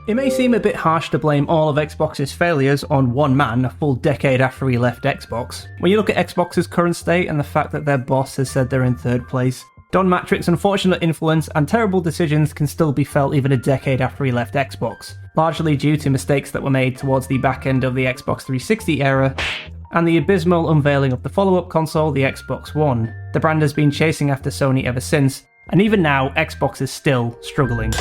It may seem a bit harsh to blame all of Xbox's failures on one man a full decade after he left Xbox. When you look at Xbox's current state and the fact that their boss has said they're in third place, Don Mattrick's unfortunate influence and terrible decisions can still be felt even a decade after he left Xbox, largely due to mistakes that were made towards the back end of the Xbox 360 era, and the abysmal unveiling of the follow-up console, the Xbox One. The brand has been chasing after Sony ever since, and even now, Xbox is still struggling.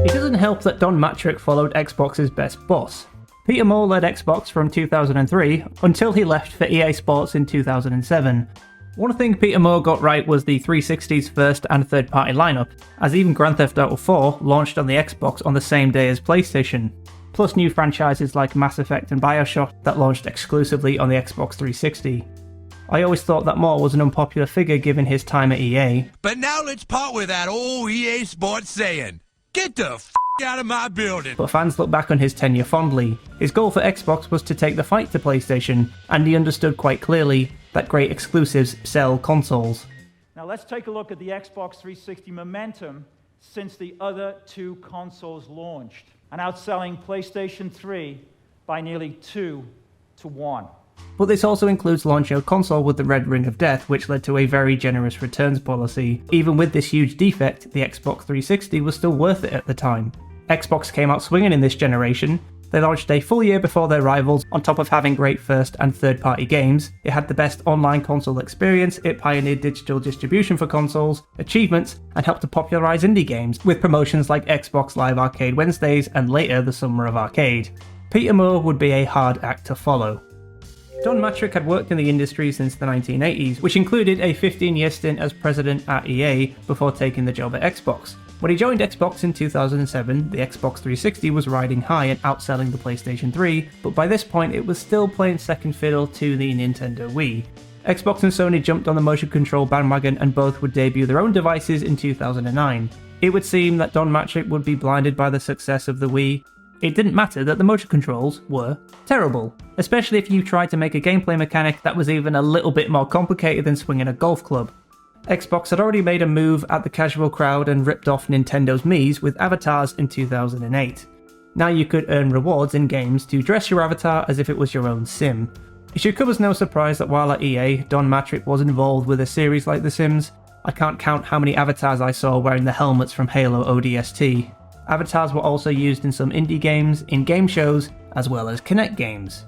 It doesn't help that Don Mattrick followed Xbox's best boss. Peter Moore led Xbox from 2003 until he left for EA Sports in 2007. One thing Peter Moore got right was the 360's first and third party lineup, as even Grand Theft Auto 4 launched on the Xbox on the same day as PlayStation, plus new franchises like Mass Effect and BioShock that launched exclusively on the Xbox 360. I always thought that Moore was an unpopular figure given his time at EA. But now let's part with that old EA Sports saying, "Get the f*** out of my building." But fans look back on his tenure fondly. His goal for Xbox was to take the fight to PlayStation, and he understood quite clearly that great exclusives sell consoles. Now let's take a look at the Xbox 360 momentum since the other two consoles launched, and outselling PlayStation 3 by nearly 2-1. But this also includes launching a console with the red ring of death, which led to a very generous returns policy. Even with this huge defect, the Xbox 360 was still worth it at the time. Xbox came out swinging in this generation. They launched a full year before their rivals, on top of having great first and third party games. It had the best online console experience, it pioneered digital distribution for consoles, achievements, and helped to popularise indie games, with promotions like Xbox Live Arcade Wednesdays and later the Summer of Arcade. Peter Moore would be a hard act to follow. Don Mattrick had worked in the industry since the 1980s, which included a 15-year stint as president at EA before taking the job at Xbox. When he joined Xbox in 2007, the Xbox 360 was riding high and outselling the PlayStation 3, but by this point it was still playing second fiddle to the Nintendo Wii. Xbox and Sony jumped on the motion control bandwagon and both would debut their own devices in 2009. It would seem that Don Mattrick would be blinded by the success of the Wii. It didn't matter that the motion controls were terrible, especially if you tried to make a gameplay mechanic that was even a little bit more complicated than swinging a golf club. Xbox had already made a move at the casual crowd and ripped off Nintendo's Mii's with avatars in 2008. Now you could earn rewards in games to dress your avatar as if it was your own sim. It should come as no surprise that while at EA, Don Mattrick was involved with a series like The Sims. I can't count how many avatars I saw wearing the helmets from Halo ODST. Avatars were also used in some indie games, in game shows, as well as Kinect games.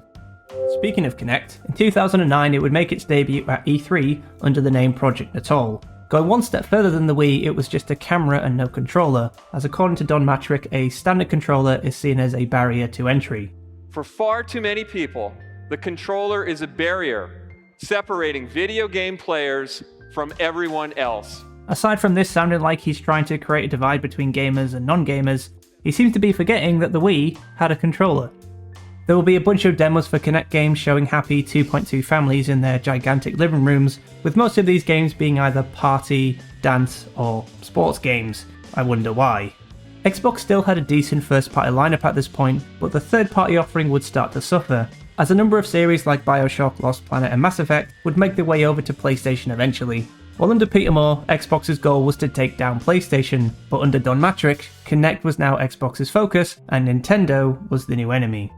Speaking of Kinect, in 2009 it would make its debut at E3 under the name Project Atoll. Going one step further than the Wii, it was just a camera and no controller, as according to Don Mattrick, a standard controller is seen as a barrier to entry. For far too many people, the controller is a barrier, separating video game players from everyone else. Aside from this sounding like he's trying to create a divide between gamers and non-gamers, he seems to be forgetting that the Wii had a controller. There will be a bunch of demos for Kinect games showing happy 2.2 families in their gigantic living rooms, with most of these games being either party, dance, or sports games. I wonder why. Xbox still had a decent first-party lineup at this point, but the third-party offering would start to suffer, as a number of series like BioShock, Lost Planet, and Mass Effect would make their way over to PlayStation eventually. While under Peter Moore, Xbox's goal was to take down PlayStation, but under Don Mattrick, Kinect was now Xbox's focus, and Nintendo was the new enemy.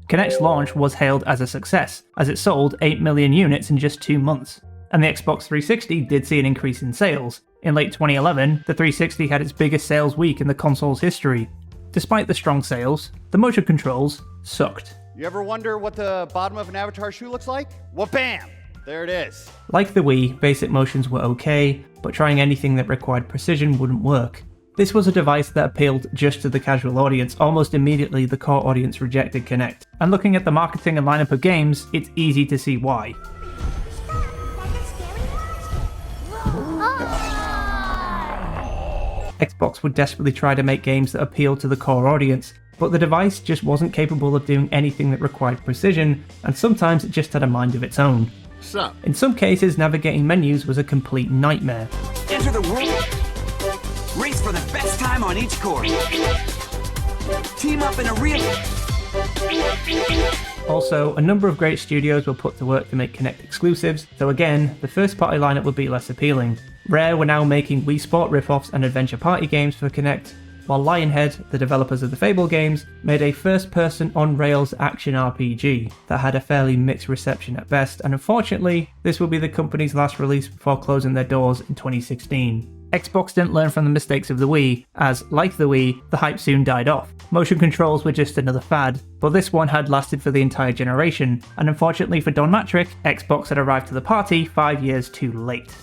Kinect's launch was hailed as a success, as it sold 8 million units in just 2 months, and the Xbox 360 did see an increase in sales. In late 2011, the 360 had its biggest sales week in the console's history. Despite the strong sales, the motion controls sucked. You ever wonder what the bottom of an Avatar shoe looks like? Well, bam! There it is. Like the Wii, basic motions were okay, but trying anything that required precision wouldn't work. This was a device that appealed just to the casual audience. Almost immediately, the core audience rejected Kinect. And looking at the marketing and lineup of games, it's easy to see why. Xbox would desperately try to make games that appealed to the core audience, but the device just wasn't capable of doing anything that required precision, and sometimes it just had a mind of its own. In some cases, navigating menus was a complete nightmare. Enter the world. Race for the best time on each course. Team up in a real... Also, a number of great studios were put to work to make Kinect exclusives, so again, the first party lineup would be less appealing. Rare were now making Wii Sport riff-offs and adventure party games for Kinect, while Lionhead, the developers of the Fable games, made a first-person on-rails action RPG that had a fairly mixed reception at best, and unfortunately, this will be the company's last release before closing their doors in 2016. Xbox didn't learn from the mistakes of the Wii, as, like the Wii, the hype soon died off. Motion controls were just another fad, but this one had lasted for the entire generation, and unfortunately for Don Mattrick, Xbox had arrived to the party 5 years too late.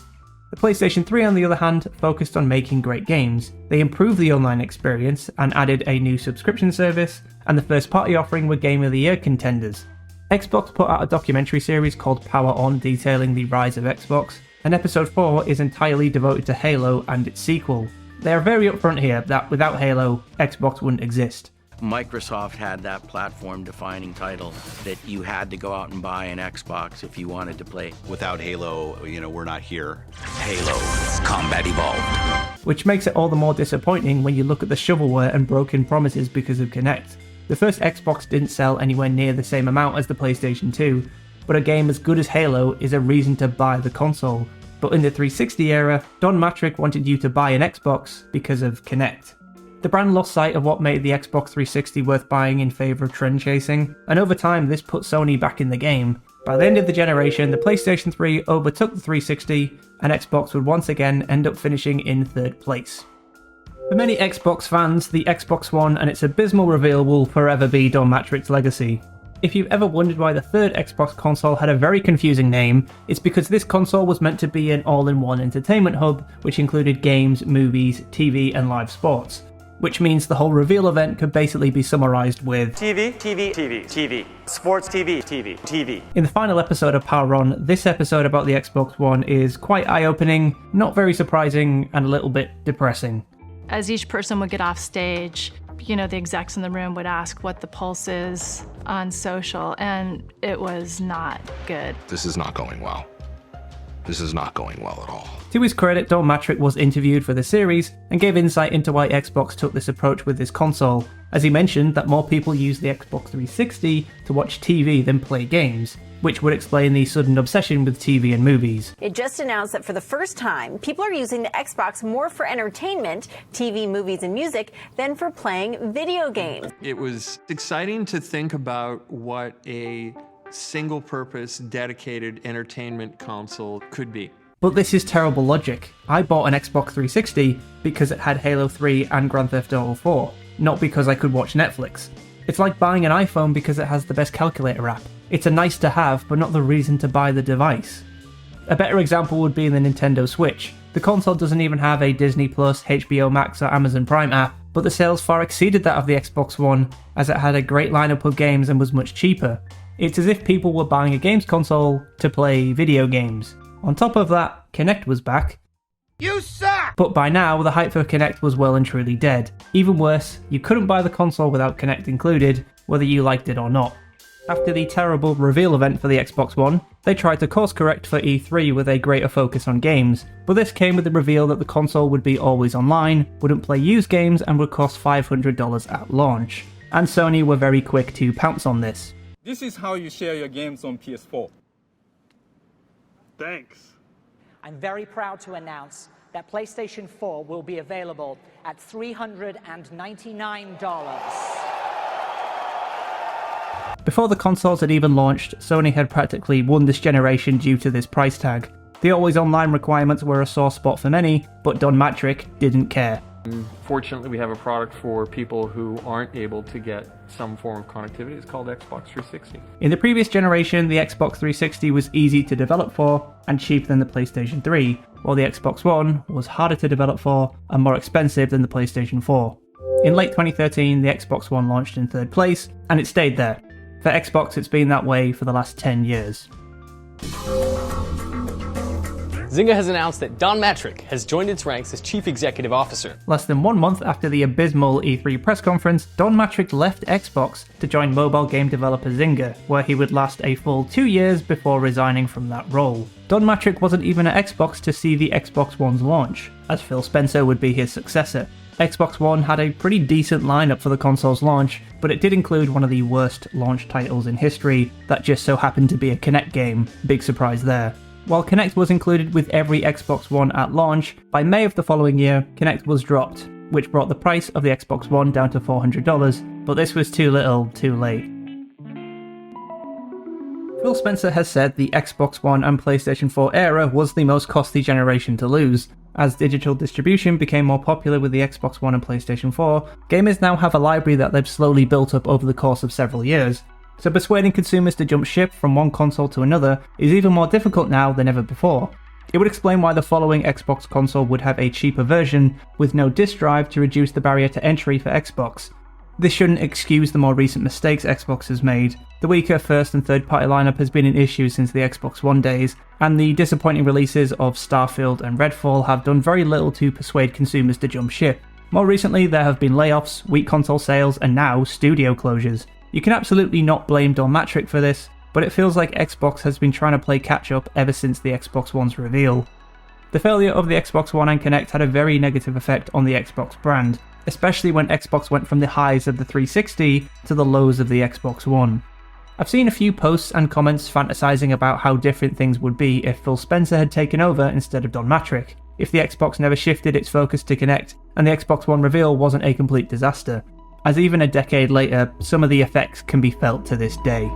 The PlayStation 3, on the other hand, focused on making great games. They improved the online experience and added a new subscription service, and the first party offering were Game of the Year contenders. Xbox put out a documentary series called Power On detailing the rise of Xbox, and episode 4 is entirely devoted to Halo and its sequel. They are very upfront here that without Halo, Xbox wouldn't exist. Microsoft had that platform-defining title that you had to go out and buy an Xbox if you wanted to play. Without Halo, we're not here. Halo Combat Evolved. Which makes it all the more disappointing when you look at the shovelware and broken promises because of Kinect. The first Xbox didn't sell anywhere near the same amount as the PlayStation 2, but a game as good as Halo is a reason to buy the console. But in the 360 era, Don Mattrick wanted you to buy an Xbox because of Kinect. The brand lost sight of what made the Xbox 360 worth buying in favour of trend chasing, and over time this put Sony back in the game. By the end of the generation, the PlayStation 3 overtook the 360, and Xbox would once again end up finishing in third place. For many Xbox fans, the Xbox One and its abysmal reveal will forever be Don Mattrick's legacy. If you've ever wondered why the third Xbox console had a very confusing name, it's because this console was meant to be an all-in-one entertainment hub, which included games, movies, TV and live sports. Which means the whole reveal event could basically be summarised with TV, sports TV. In the final episode of Power On, this episode about the Xbox One is quite eye-opening, not very surprising, and a little bit depressing. As each person would get off stage, the execs in the room would ask what the pulse is on social, and it was not good. This is not going well. This is not going well at all. To his credit, Don Mattrick was interviewed for the series and gave insight into why Xbox took this approach with this console, as he mentioned that more people use the Xbox 360 to watch TV than play games, which would explain the sudden obsession with TV and movies. It just announced that for the first time, people are using the Xbox more for entertainment, TV, movies, and music, than for playing video games. It was exciting to think about what a single-purpose, dedicated entertainment console could be. But this is terrible logic. I bought an Xbox 360 because it had Halo 3 and Grand Theft Auto 4, not because I could watch Netflix. It's like buying an iPhone because it has the best calculator app. It's a nice to have, but not the reason to buy the device. A better example would be the Nintendo Switch. The console doesn't even have a Disney+, HBO Max or Amazon Prime app, but the sales far exceeded that of the Xbox One, as it had a great lineup of games and was much cheaper. It's as if people were buying a games console to play video games. On top of that, Kinect was back. You suck! But by now, the hype for Kinect was well and truly dead. Even worse, you couldn't buy the console without Kinect included, whether you liked it or not. After the terrible reveal event for the Xbox One, they tried to course correct for E3 with a greater focus on games, but this came with the reveal that the console would be always online, wouldn't play used games, and would cost $500 at launch. And Sony were very quick to pounce on this. This is how you share your games on PS4. Thanks. I'm very proud to announce that PlayStation 4 will be available at $399. Before the consoles had even launched, Sony had practically won this generation due to this price tag. The always online requirements were a sore spot for many, but Don Mattrick didn't care. Fortunately, we have a product for people who aren't able to get some form of connectivity. It's called Xbox 360. In the previous generation, the Xbox 360 was easy to develop for and cheaper than the PlayStation 3, while the Xbox One was harder to develop for and more expensive than the PlayStation 4. In late 2013, the Xbox One launched in third place, and it stayed there. For Xbox, it's been that way for the last 10 years. Zynga has announced that Don Mattrick has joined its ranks as Chief Executive Officer. Less than 1 month after the abysmal E3 press conference, Don Mattrick left Xbox to join mobile game developer Zynga, where he would last a full 2 years before resigning from that role. Don Mattrick wasn't even at Xbox to see the Xbox One's launch, as Phil Spencer would be his successor. Xbox One had a pretty decent lineup for the console's launch, but it did include one of the worst launch titles in history that just so happened to be a Kinect game. Big surprise there. While Kinect was included with every Xbox One at launch, by May of the following year, Kinect was dropped, which brought the price of the Xbox One down to $400, but this was too little, too late. Phil Spencer has said the Xbox One and PlayStation 4 era was the most costly generation to lose. As digital distribution became more popular with the Xbox One and PlayStation 4, gamers now have a library that they've slowly built up over the course of several years, so persuading consumers to jump ship from one console to another is even more difficult now than ever before. It would explain why the following Xbox console would have a cheaper version with no disk drive to reduce the barrier to entry for Xbox. This shouldn't excuse the more recent mistakes Xbox has made. The weaker first and third party lineup has been an issue since the Xbox One days, and the disappointing releases of Starfield and Redfall have done very little to persuade consumers to jump ship. More recently, there have been layoffs, weak console sales, and now studio closures. You can absolutely not blame Don Mattrick for this, but it feels like Xbox has been trying to play catch up ever since the Xbox One's reveal. The failure of the Xbox One and Kinect had a very negative effect on the Xbox brand, especially when Xbox went from the highs of the 360 to the lows of the Xbox One. I've seen a few posts and comments fantasizing about how different things would be if Phil Spencer had taken over instead of Don Mattrick, if the Xbox never shifted its focus to Kinect, and the Xbox One reveal wasn't a complete disaster, as even a decade later, some of the effects can be felt to this day.